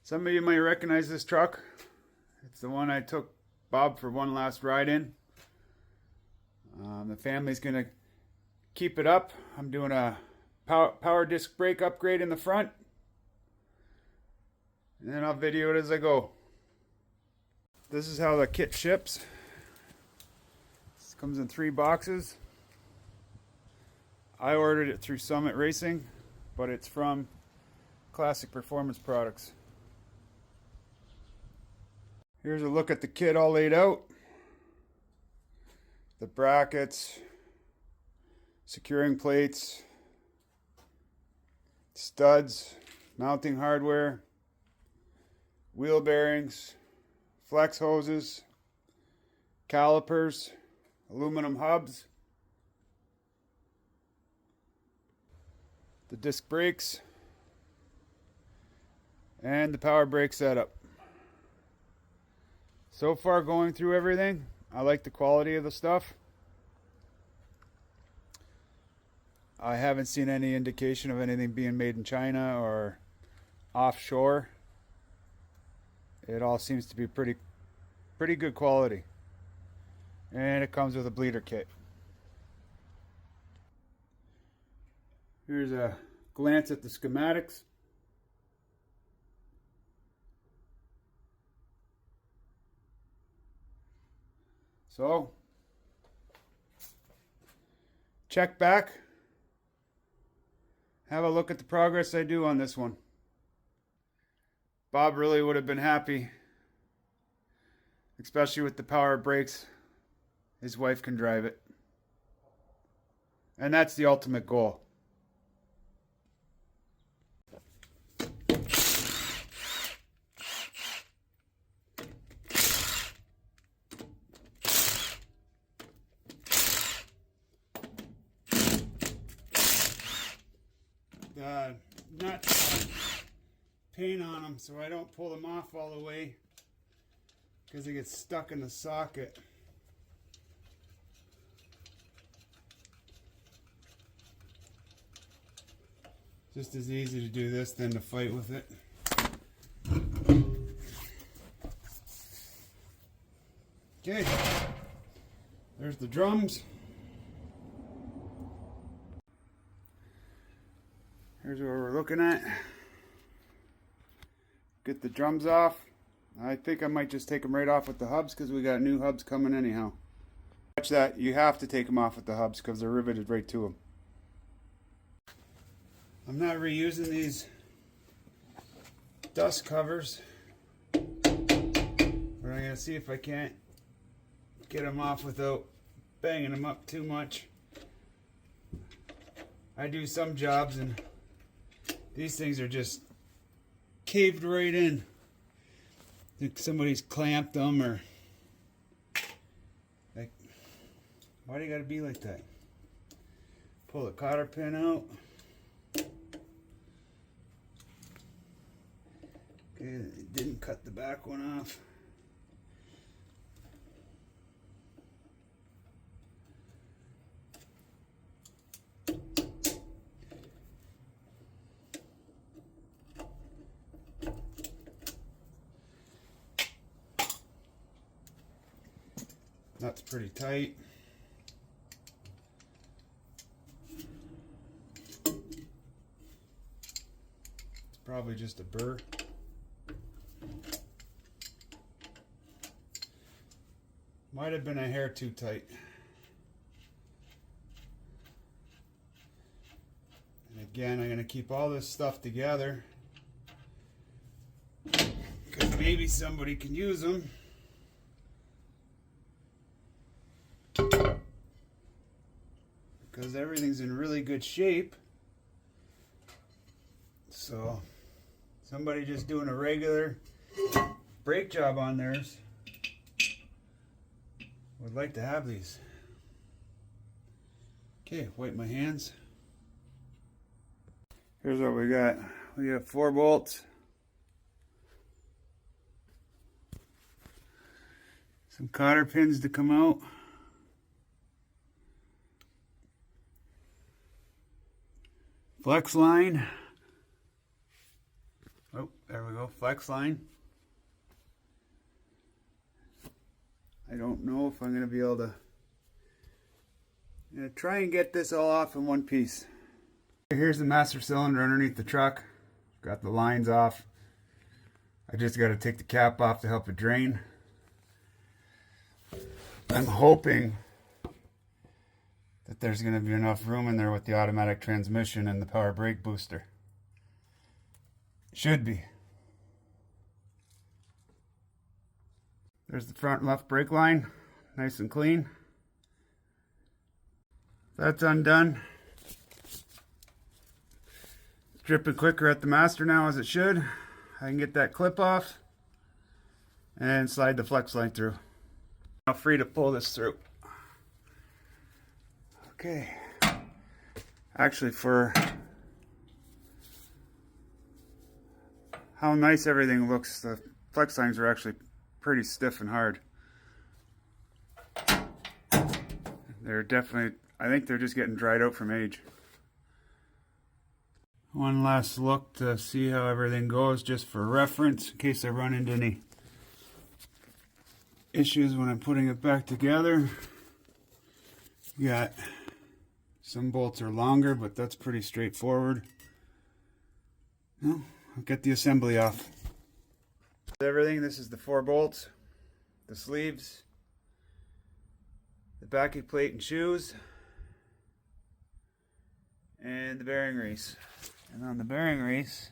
Some of you might recognize this truck. It's the one I took Bob for one last ride in. The family's going to keep it up. I'm doing a power disc brake upgrade in the front. And then I'll video it as I go. This is how the kit ships. This comes in 3 boxes. I ordered it through Summit Racing, but it's from Classic Performance Products. Here's a look at the kit all laid out. The brackets, securing plates, studs, mounting hardware, wheel bearings, flex hoses, calipers, aluminum hubs, the disc brakes, and the power brake setup. So far, going through everything, I like the quality of the stuff. I haven't seen any indication of anything being made in China or offshore. It all seems to be pretty good quality. And it comes with a bleeder kit. Here's a glance at the schematics. So, check back. Have a look at the progress I do on this one. Bob really would have been happy, especially with the power brakes. His wife can drive it. And that's the ultimate goal. The nuts paint on them so I don't pull them off all the way because they get stuck in the socket. Just as easy to do this than to fight with it. Okay, there's the drums. Here's what we're looking at. Get the drums off. I think I might just take them right off with the hubs because we got new hubs coming anyhow. Watch that. You have to take them off with the hubs because they're riveted right to them. I'm not reusing these dust covers, but I'm going to see if I can't get them off without banging them up too much. I do some jobs and these things are just caved right in. I think somebody's clamped them or like, why do you gotta be like that? Pull the cotter pin out. Okay, it didn't cut the back one off. That's pretty tight. It's probably just a burr. Might have been a hair too tight. And again, I'm going to keep all this stuff together because maybe somebody can use them. Because everything's in really good shape. So somebody just doing a regular brake job on theirs would like to have these. Okay, wipe my hands. Here's what we got. We got 4 bolts. Some cotter pins to come out. Flex line. Oh, there we go, flex line. I don't know if I'm going to be able to. I'm going to try and get this all off in one piece. Here's the master cylinder underneath the truck. Got the lines off. I just got to take the cap off to help it drain. I'm hoping that there's going to be enough room in there with the automatic transmission and the power brake booster. Should be. There's the front left brake line, nice and clean. That's undone. It's dripping quicker at the master now as it should. I can get that clip off and slide the flex line through. Now free to pull this through. Okay. Actually, for how nice everything looks, the flex lines are actually pretty stiff and hard. They're definitely, I think they're just getting dried out from age. One last look to see how everything goes, just for reference, in case I run into any issues when I'm putting it back together. Got some bolts are longer, but that's pretty straightforward. Well, I'll get the assembly off. Everything, this is the 4 bolts, the sleeves, the backing plate and shoes, and the bearing race. And on the bearing race,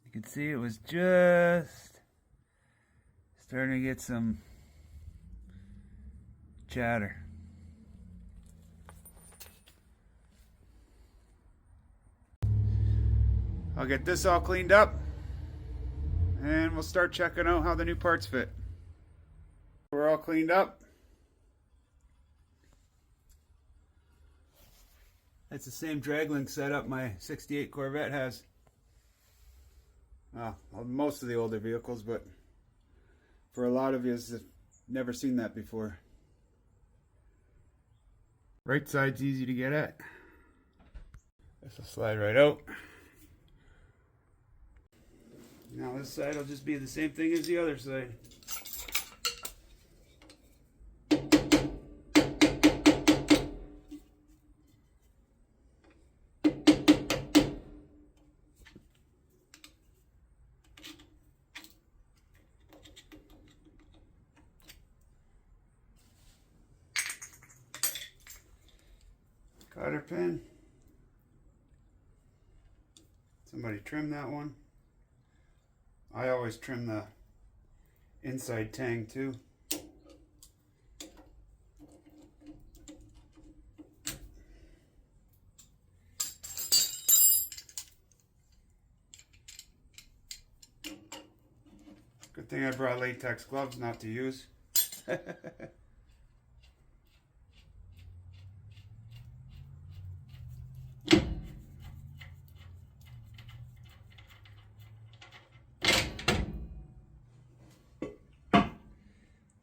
you can see it was just starting to get some chatter. I'll get this all cleaned up and we'll start checking out how the new parts fit. We're all cleaned up. It's the same draglink setup my 68 Corvette has. Well, most of the older vehicles, but for a lot of you have never seen that before. Right side's easy to get at. This will slide right out. Now this side will just be the same thing as the other side. Cotter pin. Somebody trim that one. I always trim the inside tang too. Good thing I brought latex gloves not to use.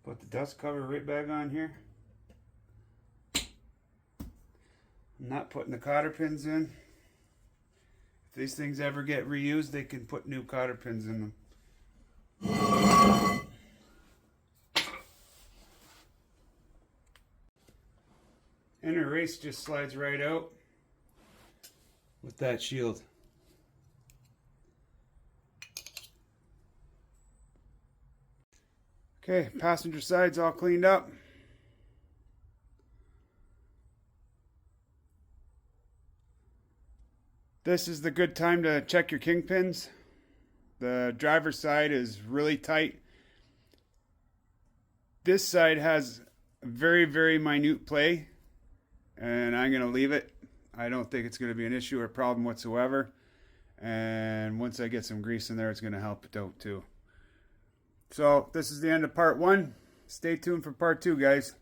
Put the dust cover right back on here. I'm not putting the cotter pins in. If these things ever get reused, they can put new cotter pins in them. Inner race just slides right out with that shield. Okay, passenger side's all cleaned up. This is the good time to check your kingpins. The driver's side is really tight. This side has very, very minute play, and I'm going to leave it. I don't think it's going to be an issue or problem whatsoever. And once I get some grease in there, it's going to help it out too. So this is the end of part 1. Stay tuned for part 2, guys.